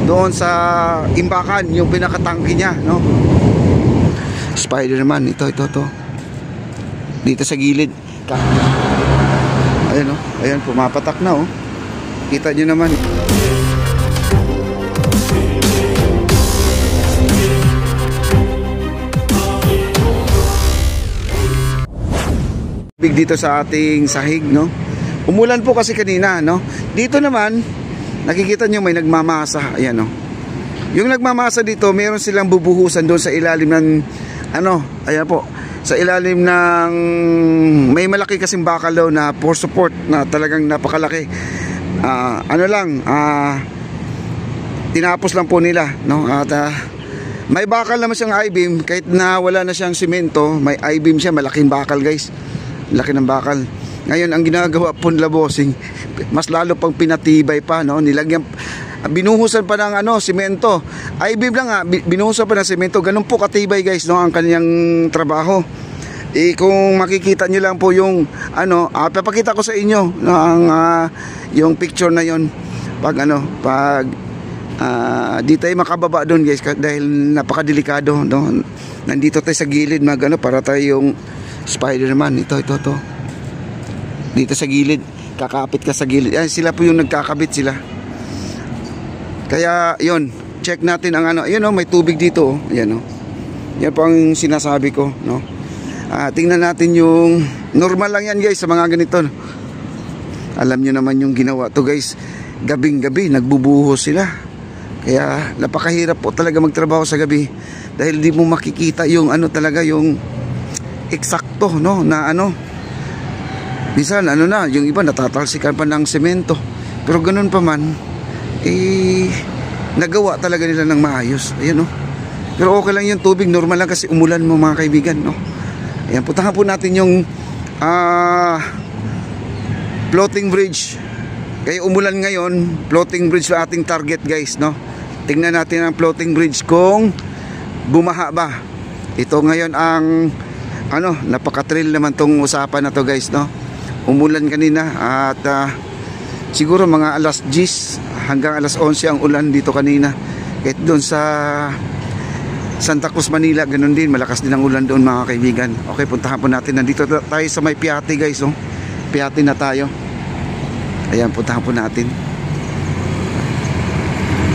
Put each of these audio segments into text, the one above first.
doon sa imbakan, yung pinakatangke niya, no? Spider naman, ito. Dito sa gilid. Ayan, no? Ayan, pumapatak na, oh. Kita nyo naman. Dito sa ating sahig, no? Umulan po kasi kanina, no? Dito naman, nakikita nyo may nagmamasa. Ayan, no? Yung nagmamasa dito, meron silang bubuhusan doon sa ilalim ng, ayan po, sa ilalim ng, may malaki kasing bakal daw na for support na talagang napakalaki. Tinapos lang po nila, no? At may bakal naman siyang I-beam, kahit na wala na siyang simento, may I-beam siya, malaking bakal, guys. Laki ng bakal. Ngayon ang ginagawa po nila, bossing, mas lalo pang pinatibay pa, no? Nilagyan, binuhusan pa ng simento. I-beam lang, binuhusan pa ng simento. Ganun po katibay, guys, no, ang kanyang trabaho. Kung makikita nyo lang po yung papakita ko sa inyo, no, yung picture na yon pag di tayo makababa doon, guys, dahil napakadelikado, no? Nandito tayo sa gilid, para tayong spider naman. Ito. Dito sa gilid, kakapit ka sa gilid. Ayan, sila po yung nagkakabit sila. Kaya yon, check natin ang ayan, may tubig dito, oh. Ayan, oh. Yan po ang sinasabi ko, no? Tingnan natin yung normal lang yan, guys, sa mga ganito, no? Alam nyo naman yung ginawa to, guys. Gabing-gabi nagbubuhos sila. Kaya napakahirap po talaga magtrabaho sa gabi dahil di mo makikita yung talaga yung eksakto, no, na minsan yung iba natatalsikan pa ng semento, pero ganun pa man nagawa talaga nila ng maayos. Ayan, no? Pero okay lang yung tubig, normal lang kasi umulan mo, mga kaibigan, no? Ayan, puntahan po natin yung floating bridge. Kaya umulan ngayon, floating bridge sa ating target, guys, no? Tingnan natin ang floating bridge kung bumaha ba. Ito ngayon ang napaka-thrill naman tong usapan na to, guys, no? Umulan kanina at siguro mga alas 10 hanggang alas 11 ang ulan dito kanina. Kahit doon sa Santa Cruz, Manila, ganun din, malakas din ang ulan doon, mga kaibigan. Okay, puntahan po natin. Nandito tayo sa may Piati, guys, no? Piati na tayo. Ayan, puntahan po natin.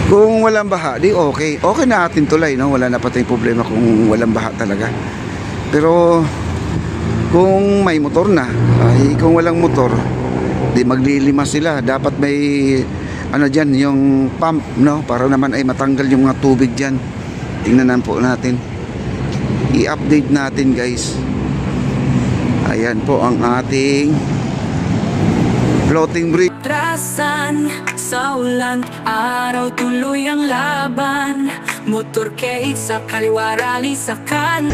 Kung walang baha, di okay. Okay na atin tulay, no? Wala na pa tayong problema kung walang baha talaga. Pero kung may motor na, kung walang motor, di maglilima sila. Dapat may dyan, yung pump, no? Para naman ay matanggal yung mga tubig dyan. Tingnan po natin. I-update natin, guys. Ayan po ang ating floating bridge. Trasan sa ulan, araw tuloy ang laban. Motor kait sa kaliwa, rally sa kan.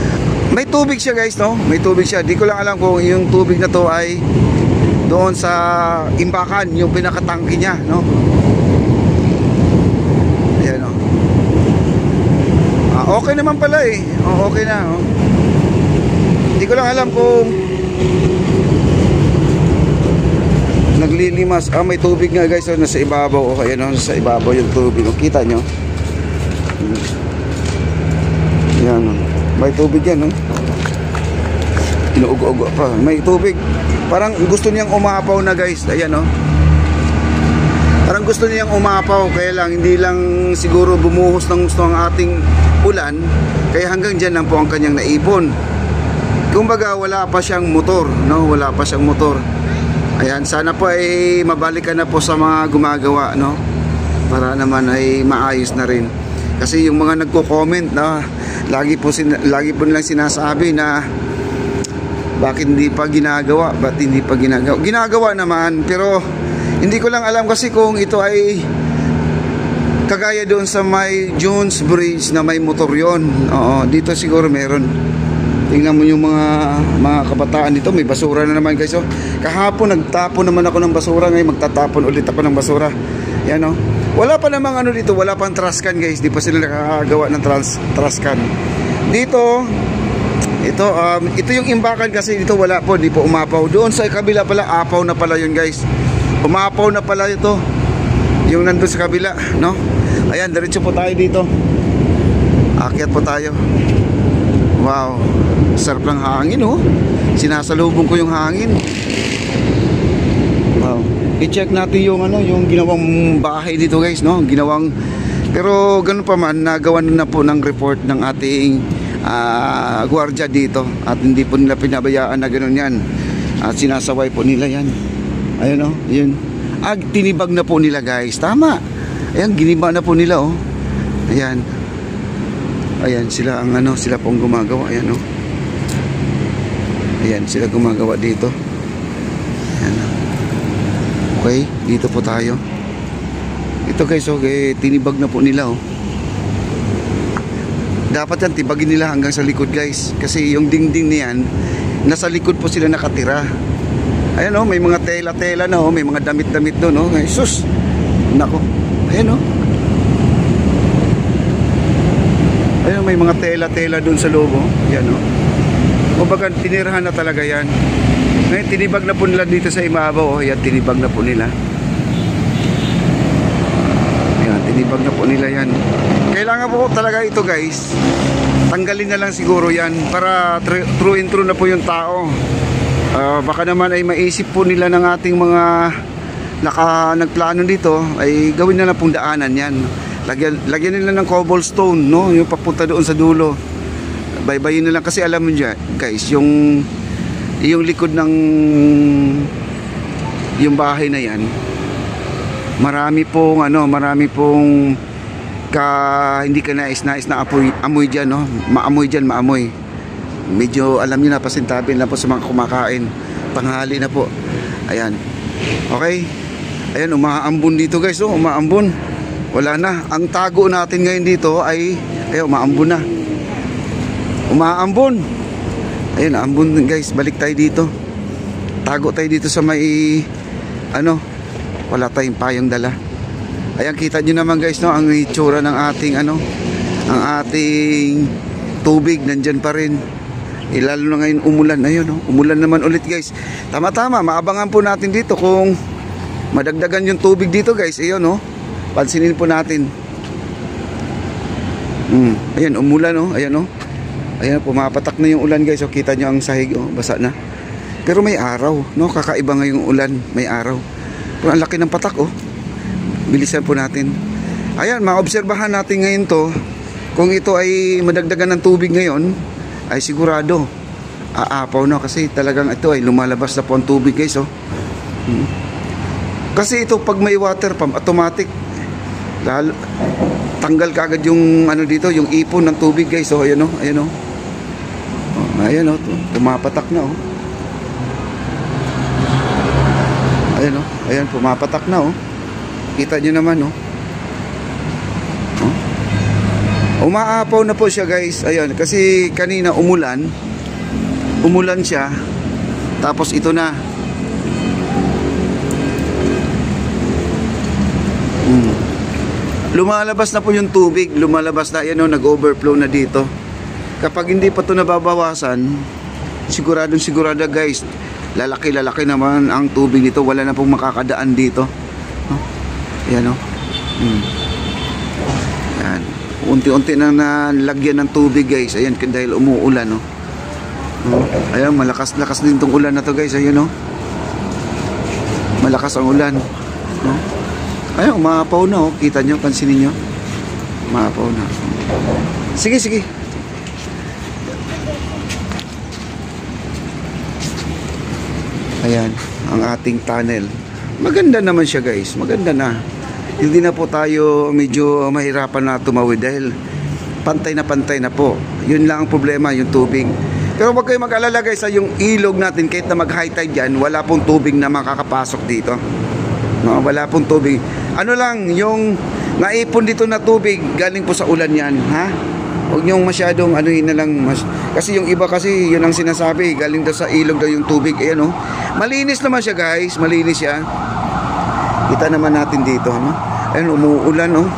May tubig siya, guys, no? May tubig siya. Di ko lang alam kung yung tubig na to ay doon sa imbakan, yung pinakatangke niya, no? Ayan, no? Okay naman pala, eh. Okay na, no? Di ko lang alam kung naglilimas. May tubig nga, guys, so, nasa ibabaw. Okay, no? Nasa ibabaw yung tubig. Kita nyo? Ayan, no? May tubig yan, no? Inuugo-ugo pa. May tubig. Parang gusto niyang umapaw na, guys. Ayan, no? Parang gusto niyang umapaw. Kaya lang, hindi lang siguro bumuhos ng gusto ang ating ulan. Kaya hanggang dyan lang po ang kanyang naipon. Kumbaga, wala pa siyang motor, no? Wala pa siyang motor. Ayan, sana po ay mabalikan na po sa mga gumagawa, no? Para naman ay maayos na rin. Kasi yung mga nagko-comment na lagi po nilang sinasabi na bakit hindi pa ginagawa, ba't hindi pa ginagawa. Ginagawa naman, pero hindi ko lang alam kasi kung ito ay kagaya doon sa may Jones Bridge na may motor yon. Oo, dito siguro meron. Tingnan mo yung mga kabataan dito, may basura na naman, guys. Oh. Kahapon nagtapon naman ako ng basura, ngayon magtatapon ulit ako ng basura. Yan, oh. Wala pa namang dito, wala pang trash can, guys. Di pa sila nakakagawa ng trash can. Dito, ito yung imbakan kasi dito wala po, di po umapaw. Doon sa kabila pala, apaw na pala yun, guys. Umapaw na pala ito. Yung nandun sa kabila, no? Ayan, diretso po tayo dito. Akyat po tayo. Wow, sarap ng hangin oh. Sinasalubong ko yung hangin. Wow. I-check natin yung yung ginawang bahay dito guys, no? Ginawang, pero ganun pa man, nagawan na po ng report ng ating gwardiya dito at hindi po nila pinabayaan na ganun yan. At sinasaway po nila yan. Ayun oh, yun. Tinibag na po nila guys. Tama. Ayan, giniba na po nila oh. Ayan. Ayan sila ang sila pong gumagawa. Ayan oh. Ayan sila gumagawa dito. Ayan. Okay, dito po tayo. Ito guys, okay, tinibag na po nila oh. Dapat yan tibagin nila hanggang sa likod guys. Kasi yung dingding niyan, nasa likod po sila nakatira. Ayan oh, may mga tela-tela na oh, may mga damit-damit doon oh. Sus. Nako. Ayan oh. Ayan, may mga tela-tela doon sa loob oh. Ayan oh. Kumbaga tinirahan na talaga yan. Ngayon tinibag na po nila dito sa imabaw oh. Ayan, tinibag na po nila. Ayan, tinibag na po nila yan. Kailangan po talaga ito guys, tanggalin na lang siguro yan para true and true na po yung tao. Baka naman ay maisip po nila ng ating mga nagplano dito ay gawin na lang pong daanan yan. Lagyan nila ng cobblestone, no? Yung papunta doon sa dulo. Baybayin na lang kasi alam mo dyan guys, yung likod ng yung bahay na yan, marami pong hindi ka nais na amoy dyan no? Maamoy dyan, maamoy. Medyo alam nyo na, pasintabi lang po sa mga kumakain. Tanghali na po. Ayan. Okay. Ayan, umaambon dito guys oh, umaambon. Wala na. Ang tago natin ngayon dito ay umaambon na. Umaambon. Ayan, ambon guys. Balik tayo dito. Tago tayo dito sa may wala tayong payong dala. Ayan, kita nyo naman guys no, ang itsura ng ating ang ating tubig nandyan pa rin. Lalo na ngayon umulan. Ayun no, umulan naman ulit guys. Tama-tama, maabangan po natin dito kung madagdagan yung tubig dito guys. Ayun no, pansinin po natin. Ayan, umulan no. Ayan no. Ayan, pumapatak na yung ulan guys. So kita nyo ang sahig oh, basa na. Pero may araw no, kakaiba ngayong ulan, may araw. Pero ang laki ng patak oh. Bilisan po natin. Ayan, maobserbahan natin ngayon to. Kung ito ay madagdagan ng tubig ngayon, ay sigurado aapaw na kasi talagang ito ay lumalabas na po ang tubig guys oh. Kasi ito pag may water pump, automatic tanggal kaagad yung dito, yung ipon ng tubig guys oh. Ayan oh, ayan oh. Ayan oh, pumapatak na oh. Ayan oh, ayan, pumapatak na oh. Kita nyo naman oh. Umaapaw na po siya guys. Ayun, kasi kanina umulan siya. Tapos ito na. Lumalabas na po yung tubig. Lumalabas na, yan oh, nag-overflow na dito. Kapag hindi pa ito nababawasan, sigurado guys, lalaki naman ang tubig dito. Wala na pong makakadaan dito. Ayan o. Ayan. Unti-unti na nalagyan ng tubig guys. Ayan, dahil umuulan o. Ayan, malakas din itong ulan na to guys. Ayan o. Malakas ang ulan. Ayan, umaapaw na o. Kita nyo, pansinin nyo. Umaapaw na. Sige. Ayan, ang ating tunnel. Maganda naman siya guys. Maganda na. Hindi na po tayo medyo mahirapan na tumawid dahil pantay na po. Yun lang ang problema, yung tubig. Pero wag kayo mag-alala guys, yung ilog natin kahit na mag-high tide yan, wala pong tubig na makakapasok dito. No, wala pong tubig. Ano lang, yung naipon dito na tubig, galing po sa ulan yan, ha? Huwag niyong masyadong na lang. Kasi yung iba kasi, yun ang sinasabi, galing daw sa ilog daw yung tubig. Ayan, oh. Malinis naman siya guys, malinis siya. Kita naman natin dito, no? Ayan, umuulan, no?